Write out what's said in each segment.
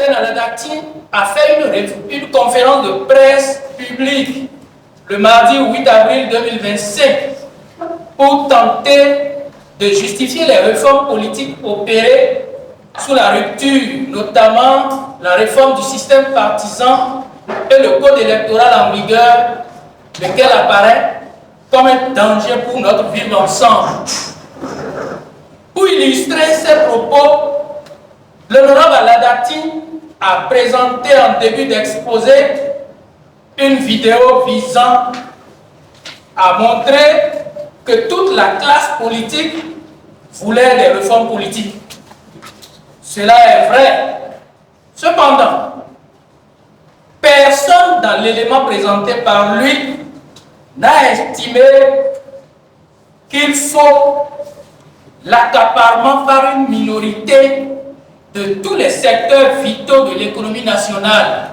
Orden Aladati a fait une conférence de presse publique le mardi 8 avril 2025 pour tenter de justifier les réformes politiques opérées sous la rupture, notamment la réforme du système partisan et le code électoral en vigueur, lequel apparaît comme un danger pour notre vivre ensemble. Pour illustrer ses propos, l'honorable Aladati a présenté en début d'exposé une vidéo visant à montrer que toute la classe politique voulait des réformes politiques. Cela est vrai. Cependant, personne dans l'élément présenté par lui n'a estimé qu'il faut l'accaparement par une minorité de tous les secteurs vitaux de l'économie nationale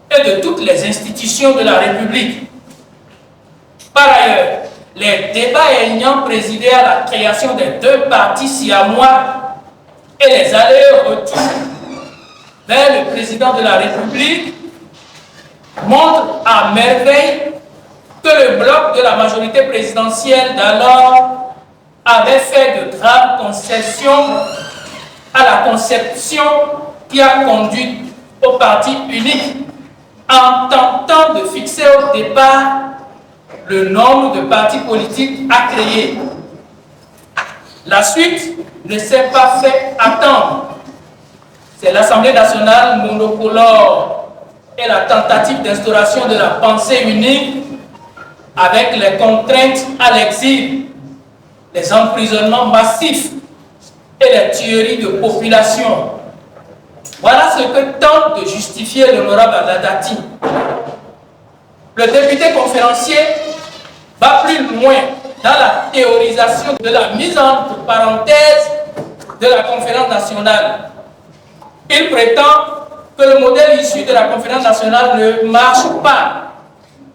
et de toutes les institutions de la République. Par ailleurs, les débats ayant présidé à la création des deux partis siamois et les allers-retours vers le président de la République montrent à merveille que le bloc de la majorité présidentielle d'alors avait fait de graves concessions à la conception qui a conduit au parti unique en tentant de fixer au départ le nombre de partis politiques à créer. La suite ne s'est pas fait attendre. C'est l'Assemblée nationale monocolore et la tentative d'instauration de la pensée unique avec les contraintes à l'exil, les emprisonnements massifs et les tueries de population. Voilà ce que tente de justifier l'honorable Aladati. Le député conférencier va plus loin dans la théorisation de la mise entre parenthèses de la conférence nationale. Il prétend que le modèle issu de la conférence nationale ne marche pas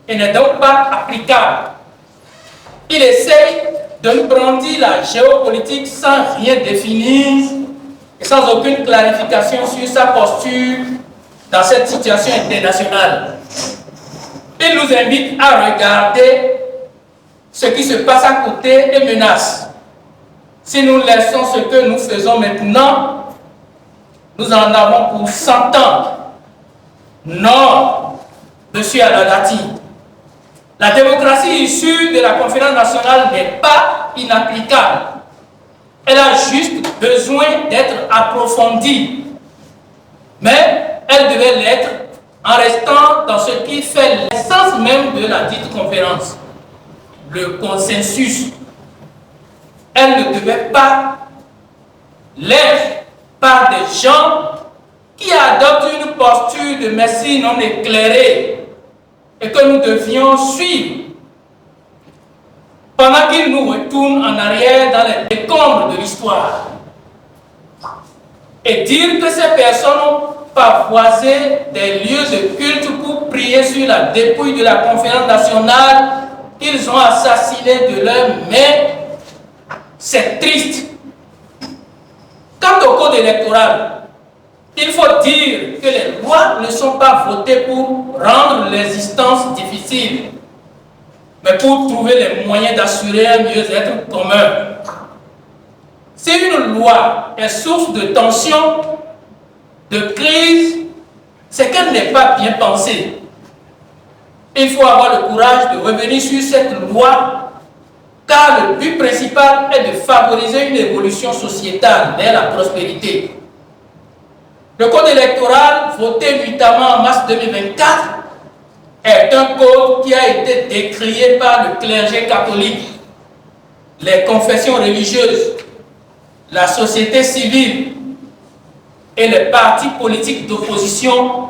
et n'est donc pas applicable. Il essaye de nous brandir la géopolitique sans rien définir et sans aucune clarification sur sa posture dans cette situation internationale. Il nous invite à regarder ce qui se passe à côté et menace. Si nous laissons ce que nous faisons maintenant, nous en avons pour 100 ans. Non, monsieur Aladati. La démocratie issue de la conférence nationale n'est pas inapplicable. Elle a juste besoin d'être approfondie. Mais elle devait l'être en restant dans ce qui fait l'essence même de la dite conférence, le consensus. Elle ne devait pas l'être par des gens qui adoptent une posture de messie non éclairée et que nous devions suivre pendant qu'ils nous retournent en arrière dans les décombres de l'histoire et dire que ces personnes ont pavoisé des lieux de culte pour prier sur la dépouille de la conférence nationale qu'ils ont assassiné de leurs mains. C'est triste. Quant au code électoral, il faut dire que les lois ne sont pas votées pour rendre l'existence difficile, mais pour trouver les moyens d'assurer un mieux-être commun. Si une loi est source de tension, de crise, c'est qu'elle n'est pas bien pensée. Il faut avoir le courage de revenir sur cette loi, car le but principal est de favoriser une évolution sociétale vers la prospérité. Le code électoral, voté nuitamment en mars 2024, est un code qui a été décrié par le clergé catholique, les confessions religieuses, la société civile et les partis politiques d'opposition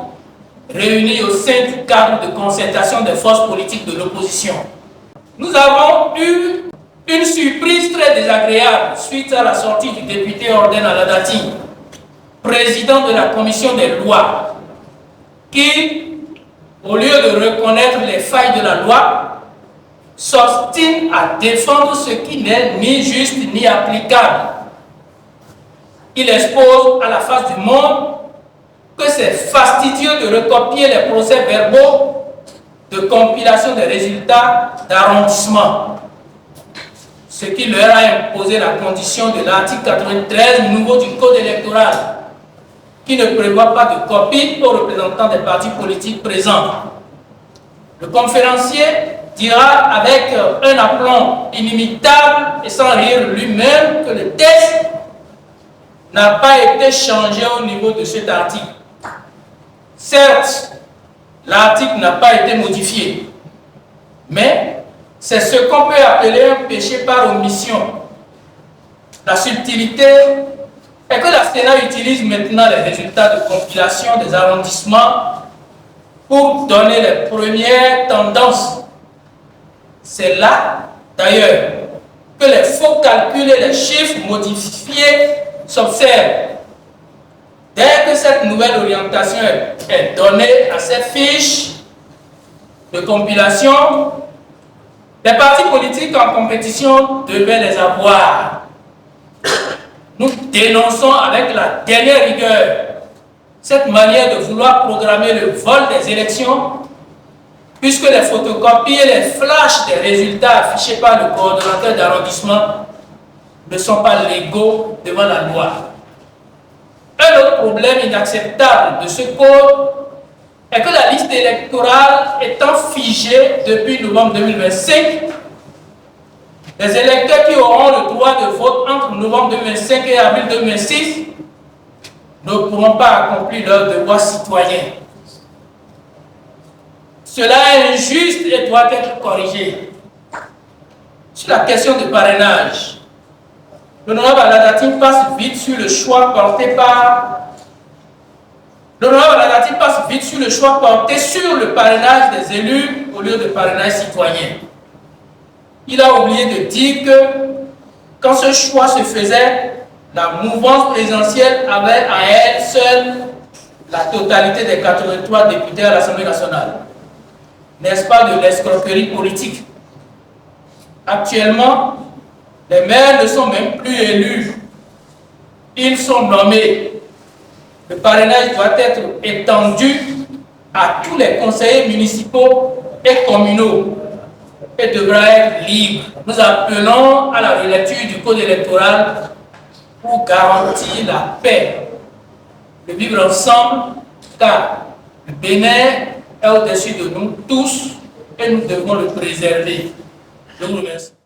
réunis au sein du cadre de concertation des forces politiques de l'opposition. Nous avons eu une surprise très désagréable suite à la sortie du député Orden Aladati, président de la commission des lois, qui, au lieu de reconnaître les failles de la loi, s'obstine à défendre ce qui n'est ni juste ni applicable. Il expose à la face du monde que c'est fastidieux de recopier les procès-verbaux de compilation des résultats d'arrondissement, ce qui leur a imposé la condition de l'article 93 nouveau du Code électoral, qui ne prévoit pas de copie aux représentants des partis politiques présents. Le conférencier dira avec un aplomb inimitable et sans rire lui-même que le texte n'a pas été changé au niveau de cet article. Certes, l'article n'a pas été modifié, mais c'est ce qu'on peut appeler un péché par omission. La subtilité est que la Sénat utilise maintenant les résultats de compilation des arrondissements pour donner les premières tendances. C'est là, d'ailleurs, que les faux calculs et les chiffres modifiés s'observent. Dès que cette nouvelle orientation est donnée à ces fiches de compilation, les partis politiques en compétition devaient les avoir. Nous dénonçons avec la dernière rigueur cette manière de vouloir programmer le vol des élections, puisque les photocopies et les flashs des résultats affichés par le coordonnateur d'arrondissement ne sont pas légaux devant la loi. Un autre problème inacceptable de ce code est que la liste électorale étant figée depuis novembre 2025, les électeurs qui auront le droit de vote entre novembre 2025 et avril 2026 ne pourront pas accomplir leurs devoirs citoyens. Cela est injuste et doit être corrigé. Sur la question du parrainage, l'honorable Aladati passe vite sur le choix porté sur le parrainage des élus au lieu de parrainage citoyen. Il a oublié de dire que quand ce choix se faisait, la mouvance présidentielle avait à elle seule la totalité des 83 députés à l'Assemblée nationale. N'est-ce pas de l'escroquerie politique? Actuellement, les maires ne sont même plus élus. Ils sont nommés. Le parrainage doit être étendu à tous les conseillers municipaux et communaux et devra être libre. Nous appelons à la relecture du code électoral pour garantir la paix, le vivre ensemble, car le Bénin est au-dessus de nous tous et nous devons le préserver. Je vous remercie.